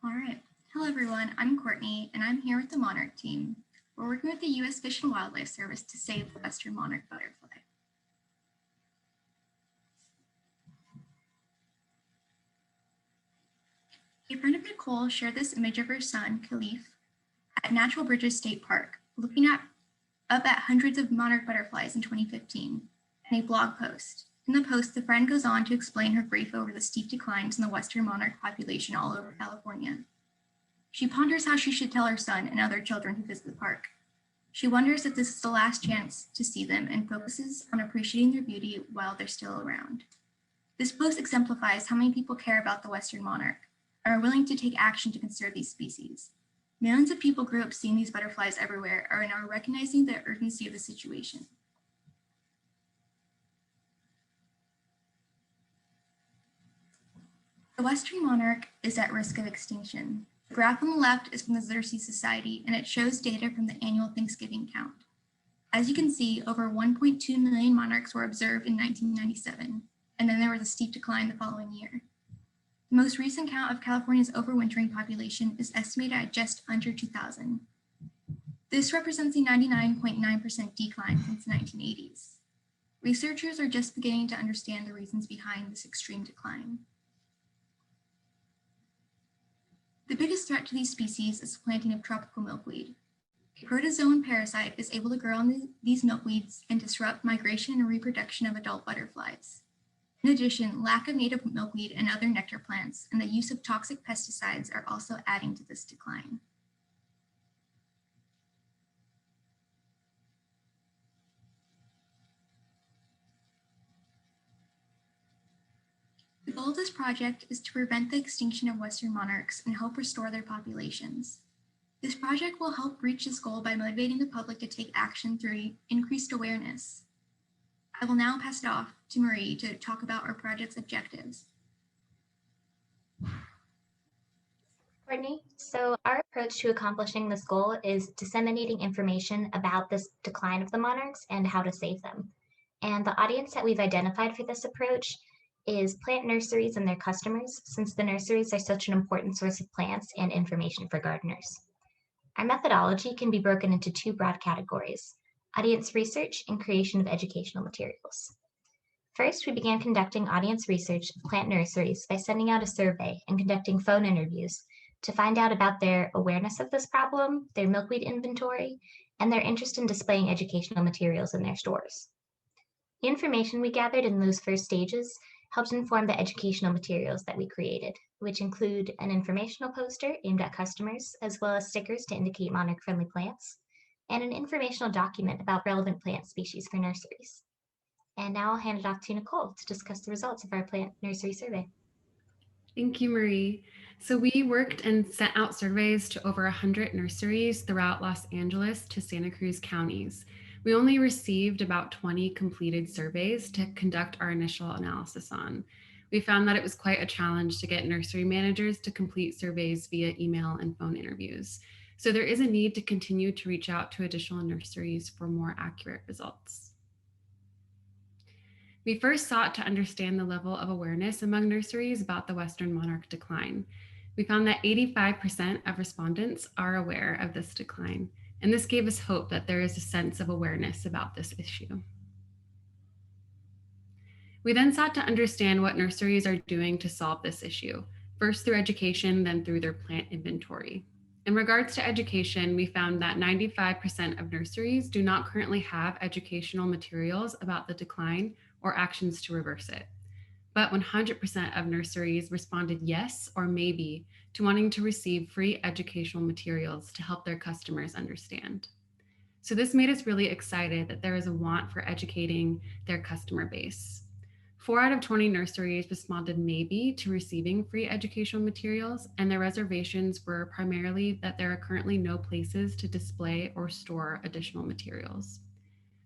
All right. Hello, everyone. I'm Courtney, and I'm here with the Monarch team. We're working with the U.S. Fish and Wildlife Service to save the Western Monarch butterfly. A friend of Nicole shared this image of her son, Khalif, at Natural Bridges State Park, looking up at hundreds of monarch butterflies in 2015 in a blog post. In the post, the friend goes on to explain her grief over the steep declines in the Western monarch population all over California. She ponders how she should tell her son and other children who visit the park. She wonders if this is the last chance to see them and focuses on appreciating their beauty while they're still around. This post exemplifies how many people care about the Western monarch and are willing to take action to conserve these species. Millions of people grew up seeing these butterflies everywhere and are recognizing the urgency of the situation. The Western monarch is at risk of extinction. The graph on the left is from the Nursery Society, and it shows data from the annual Thanksgiving count. As you can see, over 1.2 million monarchs were observed in 1997, and then there was a steep decline the following year. The most recent count of California's overwintering population is estimated at just under 2,000. This represents a 99.9% decline since the 1980s. Researchers are just beginning to understand the reasons behind this extreme decline. The biggest threat to these species is the planting of tropical milkweed. A protozoan parasite is able to grow on these milkweeds and disrupt migration and reproduction of adult butterflies. In addition, lack of native milkweed and other nectar plants and the use of toxic pesticides are also adding to this decline. The goal of this project is to prevent the extinction of Western monarchs and help restore their populations. This project will help reach this goal by motivating the public to take action through increased awareness. I will now pass it off to Marie to talk about our project's objectives. Courtney, so our approach to accomplishing this goal is disseminating information about this decline of the monarchs and how to save them. And the audience that we've identified for this approach is plant nurseries and their customers, since the nurseries are such an important source of plants and information for gardeners. Our methodology can be broken into two broad categories: audience research and creation of educational materials. First, we began conducting audience research of plant nurseries by sending out a survey and conducting phone interviews to find out about their awareness of this problem, their milkweed inventory, and their interest in displaying educational materials in their stores. The information we gathered in those first stages helped inform the educational materials that we created, which include an informational poster aimed at customers, as well as stickers to indicate monarch-friendly plants, and an informational document about relevant plant species for nurseries. And now I'll hand it off to Nicole to discuss the results of our plant nursery survey. Thank you, Marie. So we worked and sent out surveys to over 100 nurseries throughout Los Angeles to Santa Cruz counties. We only received about 20 completed surveys to conduct our initial analysis on. We found that it was quite a challenge to get nursery managers to complete surveys via email and phone interviews. So there is a need to continue to reach out to additional nurseries for more accurate results. We first sought to understand the level of awareness among nurseries about the Western monarch decline. We found that 85% of respondents are aware of this decline, and this gave us hope that there is a sense of awareness about this issue. We then sought to understand what nurseries are doing to solve this issue, first through education, then through their plant inventory. In regards to education, we found that 95% of nurseries do not currently have educational materials about the decline or actions to reverse it. But 100% of nurseries responded yes or maybe to wanting to receive free educational materials to help their customers understand. So this made us really excited that there is a want for educating their customer base. 4 out of 20 nurseries responded maybe to receiving free educational materials, and their reservations were primarily that there are currently no places to display or store additional materials.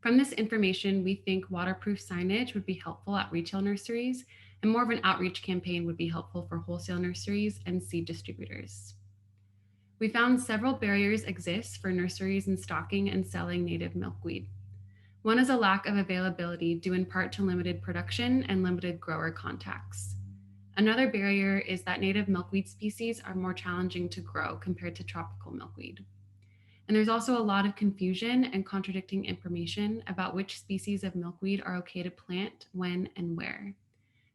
From this information, we think waterproof signage would be helpful at retail nurseries, and more of an outreach campaign would be helpful for wholesale nurseries and seed distributors. We found several barriers exist for nurseries in stocking and selling native milkweed. One is a lack of availability due in part to limited production and limited grower contacts. Another barrier is that native milkweed species are more challenging to grow compared to tropical milkweed. And there's also a lot of confusion and contradicting information about which species of milkweed are okay to plant, when, and where.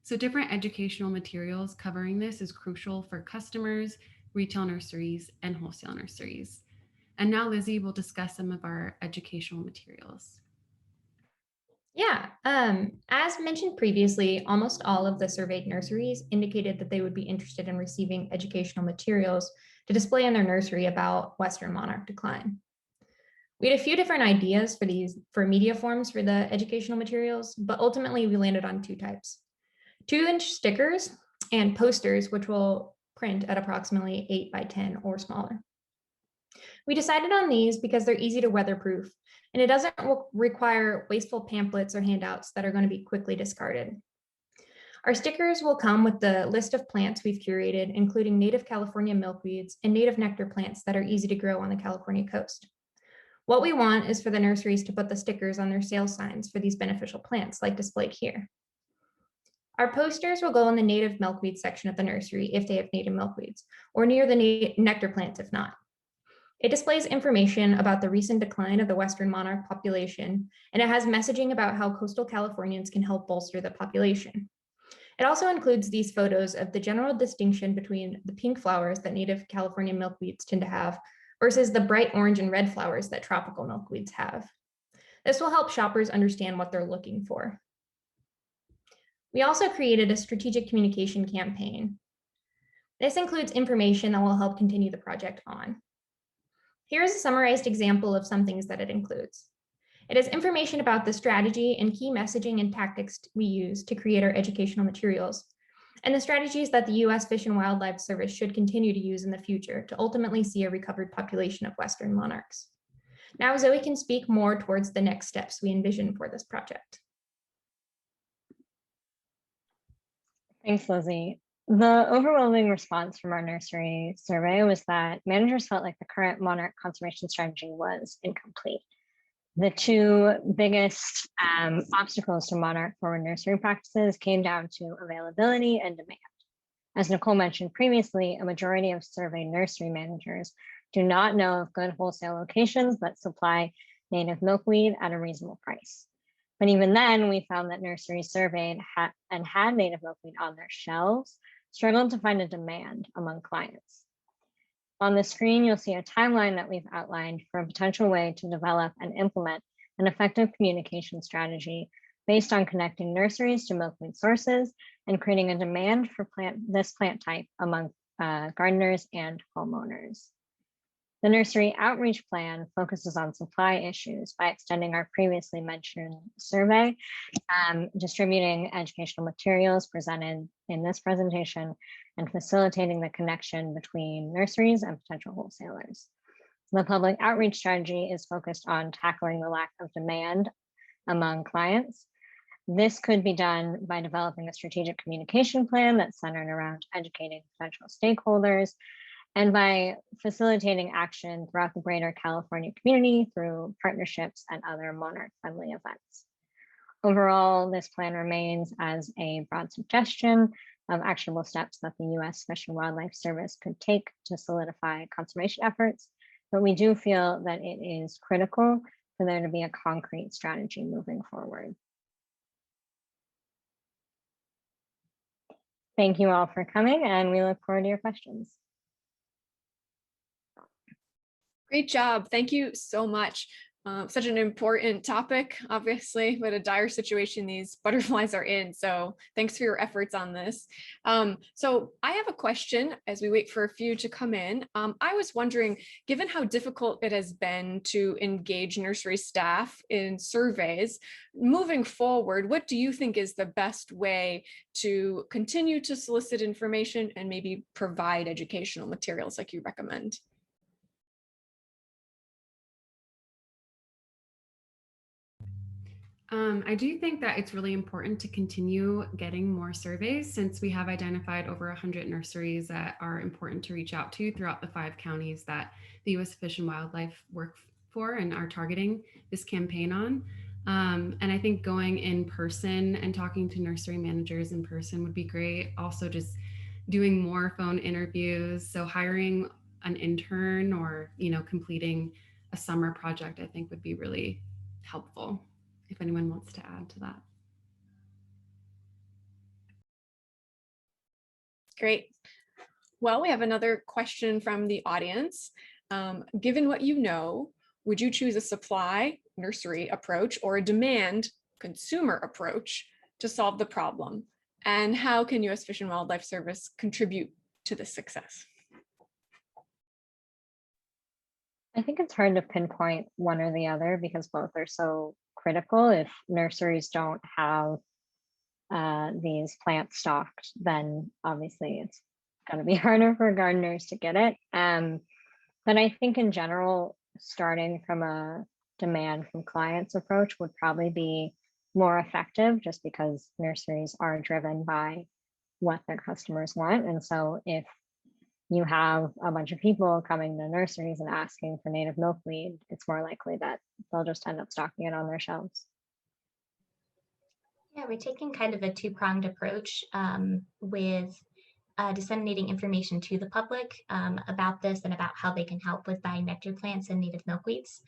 So different educational materials covering this is crucial for customers, retail nurseries, and wholesale nurseries. And now Lizzy will discuss some of our educational materials. Yeah, as mentioned previously, almost all of the surveyed nurseries indicated that they would be interested in receiving educational materials to display in their nursery about Western monarch decline. We had a few different ideas for media forms for the educational materials, but ultimately we landed on two types: 2-inch stickers and posters, which will print at approximately 8 by 10 or smaller. We decided on these because they're easy to weatherproof, and it doesn't require wasteful pamphlets or handouts that are going to be quickly discarded. Our stickers will come with the list of plants we've curated, including native California milkweeds and native nectar plants that are easy to grow on the California coast. What we want is for the nurseries to put the stickers on their sales signs for these beneficial plants, like displayed here. Our posters will go in the native milkweed section of the nursery if they have native milkweeds, or near the nectar plants if not. It displays information about the recent decline of the Western monarch population, and it has messaging about how coastal Californians can help bolster the population. It also includes these photos of the general distinction between the pink flowers that native California milkweeds tend to have versus the bright orange and red flowers that tropical milkweeds have. This will help shoppers understand what they're looking for. We also created a strategic communication campaign. This includes information that will help continue the project on. Here is a summarized example of some things that it includes. It has information about the strategy and key messaging and tactics we use to create our educational materials, and the strategies that the U.S. Fish and Wildlife Service should continue to use in the future to ultimately see a recovered population of Western monarchs. Now Zoe can speak more towards the next steps we envision for this project. Thanks, Lizzy. The overwhelming response from our nursery survey was that managers felt like the current monarch conservation strategy was incomplete. The two biggest obstacles to monarch forward nursery practices came down to availability and demand. As Nicole mentioned previously, a majority of surveyed nursery managers do not know of good wholesale locations that supply native milkweed at a reasonable price. But even then, we found that nurseries surveyed and had native milkweed on their shelves struggled to find a demand among clients. On the screen, you'll see a timeline that we've outlined for a potential way to develop and implement an effective communication strategy based on connecting nurseries to milkweed sources and creating a demand for this plant type among gardeners and homeowners. The Nursery Outreach Plan focuses on supply issues by extending our previously mentioned survey, distributing educational materials presented in this presentation, and facilitating the connection between nurseries and potential wholesalers. The public outreach strategy is focused on tackling the lack of demand among clients. This could be done by developing a strategic communication plan that's centered around educating potential stakeholders, and by facilitating action throughout the greater California community through partnerships and other monarch-friendly events. Overall, this plan remains as a broad suggestion of actionable steps that the U.S. Fish and Wildlife Service could take to solidify conservation efforts, but we do feel that it is critical for there to be a concrete strategy moving forward. Thank you all for coming, and we look forward to your questions. Great job. Thank you so much. Such an important topic, obviously, but a dire situation these butterflies are in. So thanks for your efforts on this. So I have a question as we wait for a few to come in. I was wondering, given how difficult it has been to engage nursery staff in surveys, moving forward, what do you think is the best way to continue to solicit information and maybe provide educational materials like you recommend? I do think that it's really important to continue getting more surveys, since we have identified over 100 nurseries that are important to reach out to throughout the 5 counties that the U.S. Fish and Wildlife work for and are targeting this campaign on. And I think going in person and talking to nursery managers in person would be great. Also, just doing more phone interviews. So hiring an intern or, completing a summer project, I think would be really helpful if anyone wants to add to that. Great. Well, we have another question from the audience. Given what you know, would you choose a supply nursery approach or a demand consumer approach to solve the problem? And how can U.S. Fish and Wildlife Service contribute to this success? I think it's hard to pinpoint one or the other because both are so critical. If nurseries don't have these plants stocked, then obviously it's going to be harder for gardeners to get it. But I think in general, starting from a demand from clients approach would probably be more effective just because nurseries are driven by what their customers want. And so if you have a bunch of people coming to nurseries and asking for native milkweed, it's more likely that they'll just end up stocking it on their shelves. Yeah, we're taking kind of a two-pronged approach with disseminating information to the public about this and about how they can help with buying nectar plants and native milkweeds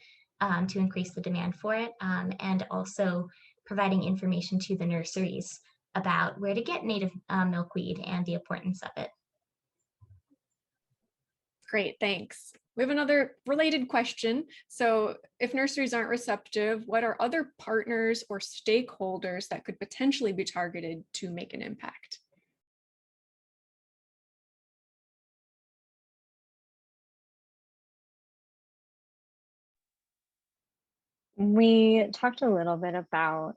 to increase the demand for it, and also providing information to the nurseries about where to get native milkweed and the importance of it. Great, thanks. We have another related question. So if nurseries aren't receptive, what are other partners or stakeholders that could potentially be targeted to make an impact? We talked a little bit about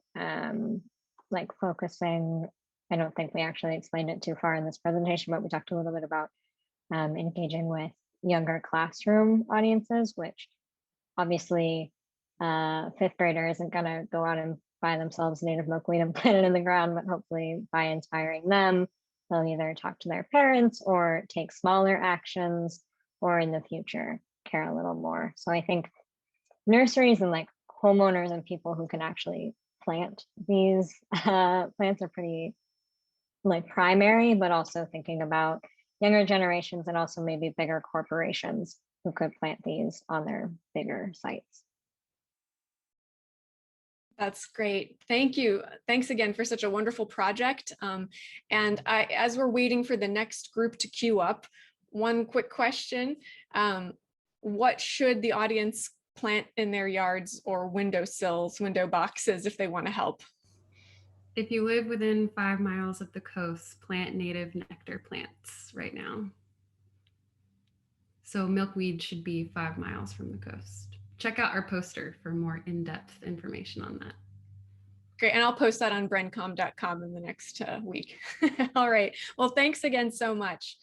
like focusing. I don't think we actually explained it too far in this presentation, but we talked a little bit about engaging with younger classroom audiences, which obviously fifth grader isn't going to go out and buy themselves native milkweed and plant it in the ground, but hopefully by inspiring them, they'll either talk to their parents or take smaller actions, or in the future care a little more. So I think nurseries and like homeowners and people who can actually plant these plants are pretty like primary, but also thinking about younger generations and also maybe bigger corporations who could plant these on their bigger sites. That's great. Thank you. Thanks again for such a wonderful project. And as we're waiting for the next group to queue up, one quick question. What should the audience plant in their yards or windowsills, window boxes if they want to help? If you live within 5 miles of the coast, plant native nectar plants right now. So milkweed should be 5 miles from the coast. Check out our poster for more in-depth information on that. Great, and I'll post that on brencom.com in the next week. All right, well, thanks again so much.